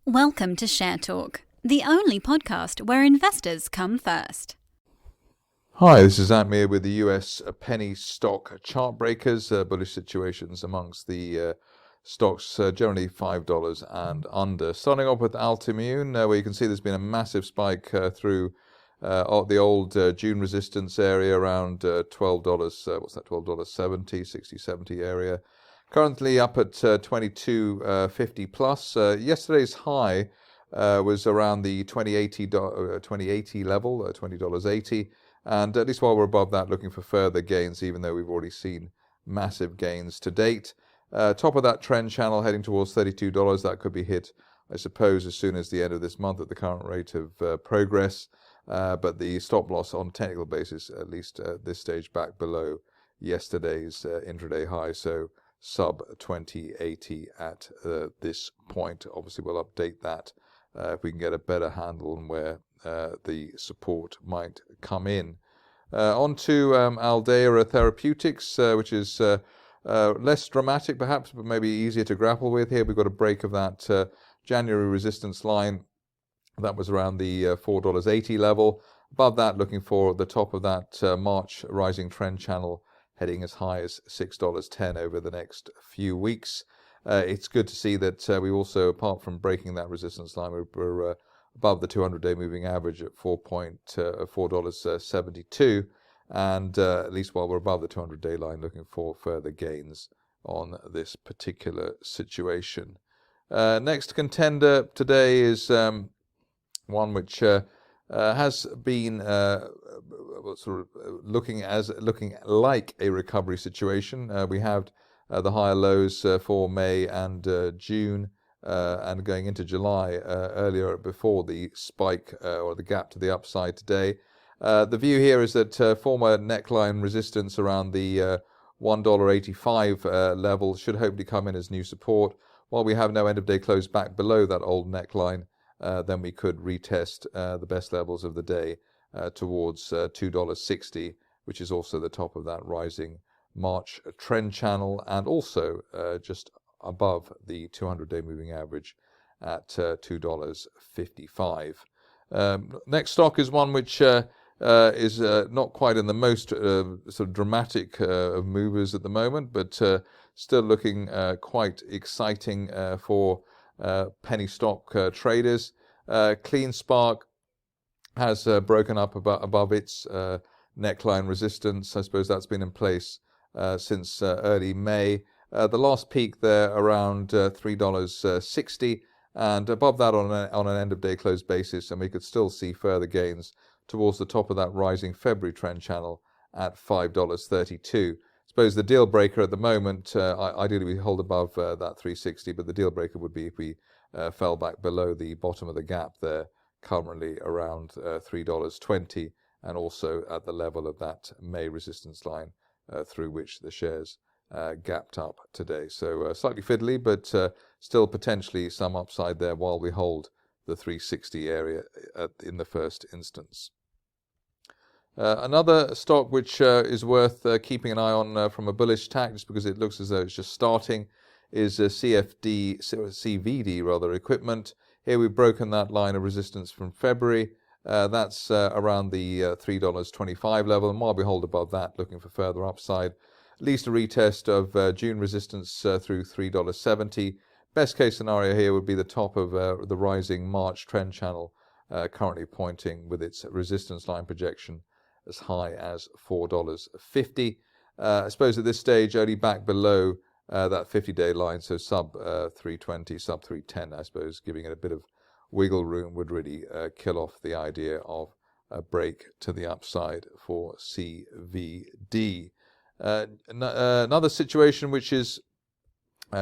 Welcome to Share Talk, the only podcast where investors come first. Hi, this is Zak Mir with the US penny stock chart breakers, bullish situations amongst the stocks, generally $5 and under. Starting off with Altimmune, where you can see there's been a massive spike through the old June resistance area around $12, what's that, $12.70, 60, 70 area. Currently up at 22.50 plus. Yesterday's high was around the 2080 level, $20.80. And at least while we're above that, looking for further gains, even though we've already seen massive gains to date. Top of that trend channel heading towards $32. That could be hit, I suppose, as soon as the end of this month at the current rate of progress. But the stop loss on technical basis, at least at this stage, back below yesterday's intraday high. So sub 2080 at this point. Obviously, we'll update that if we can get a better handle on where the support might come in. On to Aldea Therapeutics, which is less dramatic perhaps, but maybe easier to grapple with. Here we've got a break of that January resistance line. That was around the $4.80 level. Above that, looking for the top of that March rising trend channel, heading as high as $6.10 over the next few weeks. It's good to see that we also, apart from breaking that resistance line, we're above the 200-day moving average at $4.72. And at least while we're above the 200-day line, looking for further gains on this particular situation. Next contender today is one which has been sort of looking like a recovery situation. We have the higher lows for May and June and going into July earlier before the spike or the gap to the upside today. The view here is that former neckline resistance around the $1.85 level should hopefully come in as new support. While we have no end of day close back below that old neckline, then we could retest the best levels of the day towards $2.60, which is also the top of that rising March trend channel, and also just above the 200-day moving average at $2.55. Next stock is one which is not quite in the most sort of dramatic of movers at the moment, but still looking quite exciting for penny stock traders. CleanSpark has broken up above its neckline resistance. I suppose that's been in place since early May. The last peak there around $3.60, and above that on an end of day close basis, and we could still see further gains towards the top of that rising February trend channel at $5.32. I suppose the deal breaker at the moment, ideally we hold above that 360, but the deal breaker would be if we fell back below the bottom of the gap there, currently around $3.20, and also at the level of that May resistance line through which the shares gapped up today. So slightly fiddly, but still potentially some upside there while we hold the 360 area in the first instance. Another stock which is worth keeping an eye on from a bullish tack, just because it looks as though it's just starting, is CVD equipment. Here we've broken that line of resistance from February. That's around the $3.25 level, and while we hold above that, looking for further upside, at least a retest of June resistance through $3.70. Best case scenario here would be the top of the rising March trend channel, currently pointing with its resistance line projection as high as $4.50. I suppose at this stage only back below that 50-day line, so sub 320, sub 310, I suppose, giving it a bit of wiggle room would really kill off the idea of a break to the upside for CVD. Another situation which is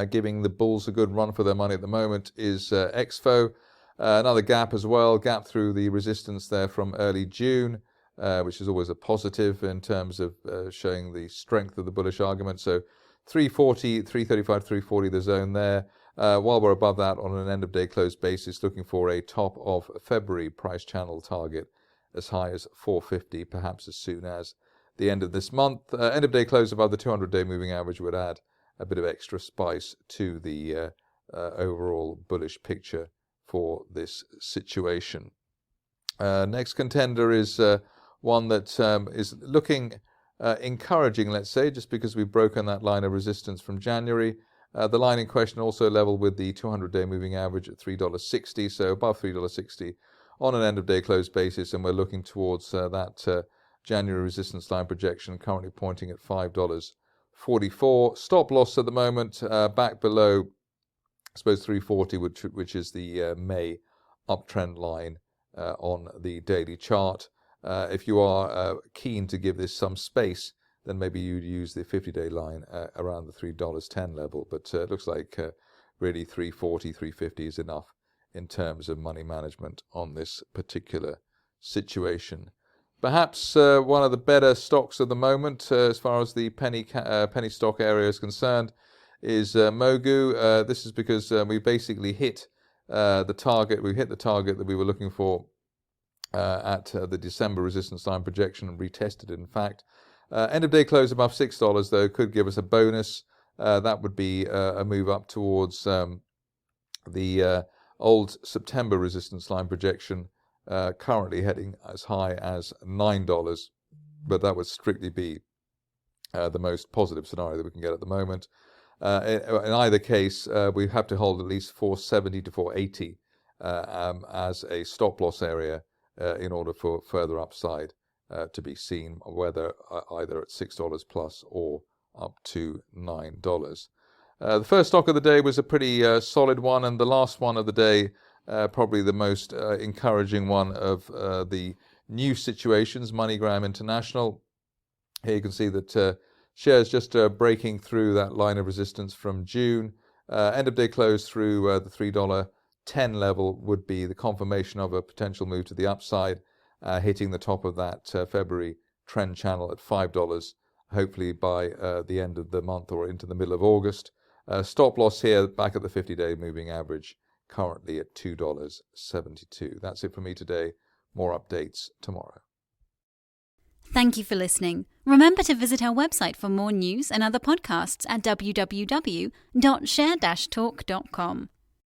giving the bulls a good run for their money at the moment is Expo. Another gap as well, gap through the resistance there from early June, which is always a positive in terms of showing the strength of the bullish argument. So 340, 335, 340, the zone there. While we're above that on an end of day close basis, looking for a top of February price channel target as high as 450, perhaps as soon as the end of this month. End of day close above the 200-day moving average would add a bit of extra spice to the overall bullish picture for this situation. Next contender is one that is looking encouraging, let's say, just because we've broken that line of resistance from January. The line in question also leveled with the 200-day moving average at $3.60, so above $3.60 on an end-of-day close basis, and we're looking towards that January resistance line projection, currently pointing at $5.44. Stop loss at the moment back below, I suppose, 340, which is the May uptrend line on the daily chart. If you are keen to give this some space, then maybe you'd use the 50-day line around the $3.10 level. But it looks like really 340, 350 is enough in terms of money management on this particular situation. Perhaps one of the better stocks at the moment, as far as the penny stock area is concerned, is Mogu. This is because we basically hit the target. We hit the target that we were looking for at the December resistance line projection, and retested it, in fact. End of day close above $6, though, could give us a bonus. That would be a move up towards the old September resistance line projection, currently heading as high as $9, but that would strictly be the most positive scenario that we can get at the moment. In either case, we have to hold at least 470 to 480 as a stop loss area in order for further upside to be seen, whether either at $6 plus or up to $9. The first stock of the day was a pretty solid one, and the last one of the day probably the most encouraging one of the new situations, MoneyGram International. Here you can see that shares just breaking through that line of resistance from June. End of day close through the $3.10 level would be the confirmation of a potential move to the upside, hitting the top of that February trend channel at $5, hopefully by the end of the month or into the middle of August. Stop loss here back at the 50-day moving average, currently at $2.72. That's it for me today. More updates tomorrow. Thank you for listening. Remember to visit our website for more news and other podcasts at www.share-talk.com.